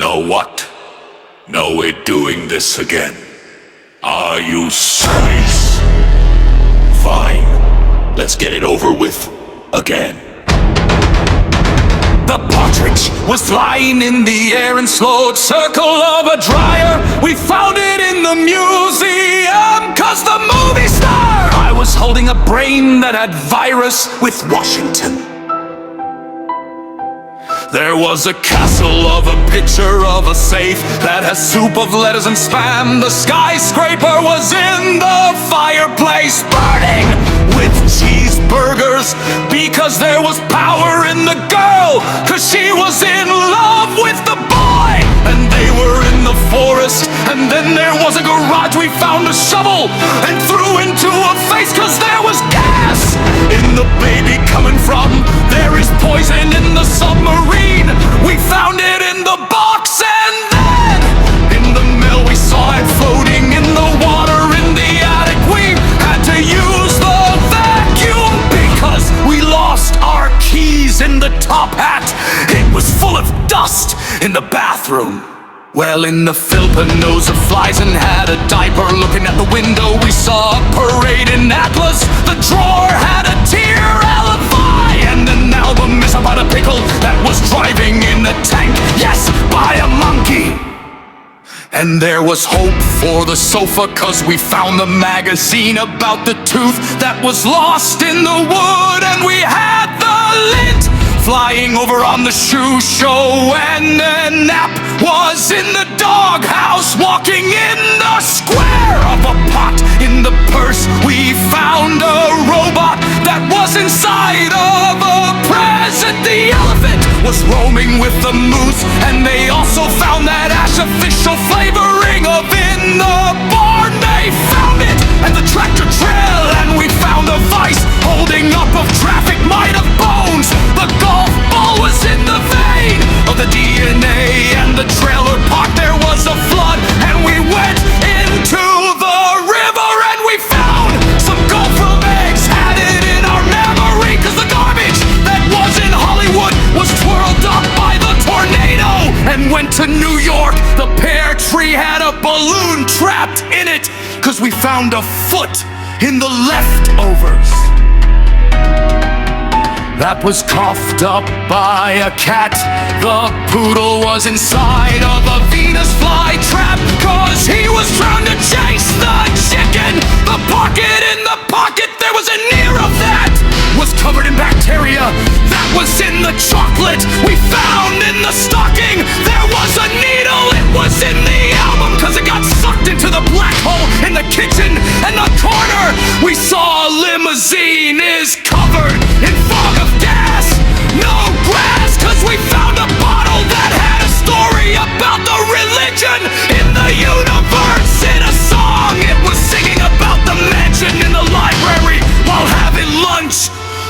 Know what? No, we're doing this again. Are you serious? Fine. Let's get it over with again. The partridge was flying in the air in slow circle of a dryer. We found it in the museum, 'cause the movie star I was holding a brain that had virus with Washington. There was a castle of a picture of a safe that has soup of lettuce and spam. The skyscraper was in the fireplace, burning with cheeseburgers, because there was power in the girl, 'cause she was in love with the boy. And they were in the forest, and then there was a garage. We found a shovel and threw into a face, 'cause there was gas in the baby coming from. There is poison in the submarine. We found it in the box, and then in the mail we saw it floating in the water in the attic. We had to use the vacuum because we lost our keys in the top hat. It was full of dust in the bathroom. Well, in the Philippines of flies and had a diaper. Looking at the window we saw a parade in Atlas. The drawer had a tear alibi, and an album is about a pickle that was driving in a tank, yes, by a monkey. And there was hope for the sofa, 'cause we found the magazine about the tooth that was lost in the wood. And we had the lint flying over on the shoe show, and a nap was in the doghouse, walking in the square of a pot. In the purse we found a robot that was inside of a present. The elephant was roaming with the moose, and they also found that ash official flavoring of in the barn. They found it at the tractor trail, and we found a vice holding up of traffic might have bones. The golf ball was in the vein of the DNA, and the trailer park there was a flood, and we went into the river, and we found some gold from eggs, had it in our memory, 'cause the garbage that was in Hollywood was twirled up by the tornado and went to New York. The pear tree had a balloon trapped in it, 'cause we found a foot in the leftovers that was coughed up by a cat. The poodle was inside of a Venus flytrap, 'cause he was trying to chase the chicken. The pocket in the pocket, there was an ear of that was covered in bacteria that was in the chocolate we found in the stocking. There was a needle, it was in the album, 'cause it got sucked into the black hole in the kitchen. And the corner we saw a limousine is covered in fog of gas, no grass, 'cause we found a bottle that had a story about the religion in the universe. In a song it was singing about the mansion in the library. While having lunch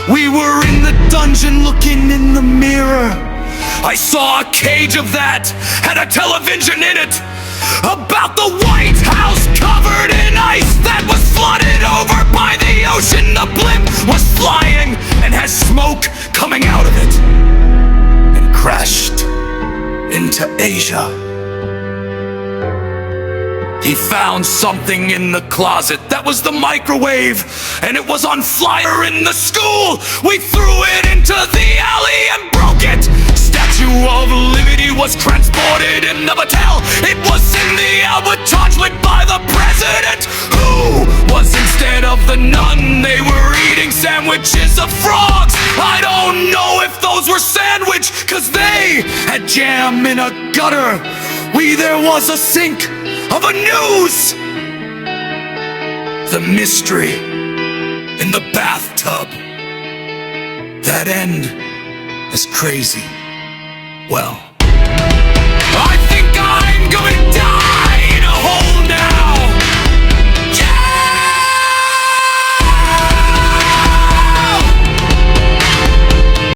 we were in the dungeon looking in the mirror. I saw a cage of that, had a television in it, about the White House covered in ice that was flooded over by the ocean. The blimp was flying and has smoke coming out of it, and crashed into Asia. He found something in the closet that was the microwave, and it was on fire in the school. We threw it into the alley and broke it. Statue of Liberty was transported in the battelle. It was in the Albatross lit by the president, who was instead of the nun. They were eating sandwiches of frogs. I don't know if those were sandwich, 'cause they had jam in a gutter. There was a sink of a news. The mystery in the bathtub. That end is crazy. Well,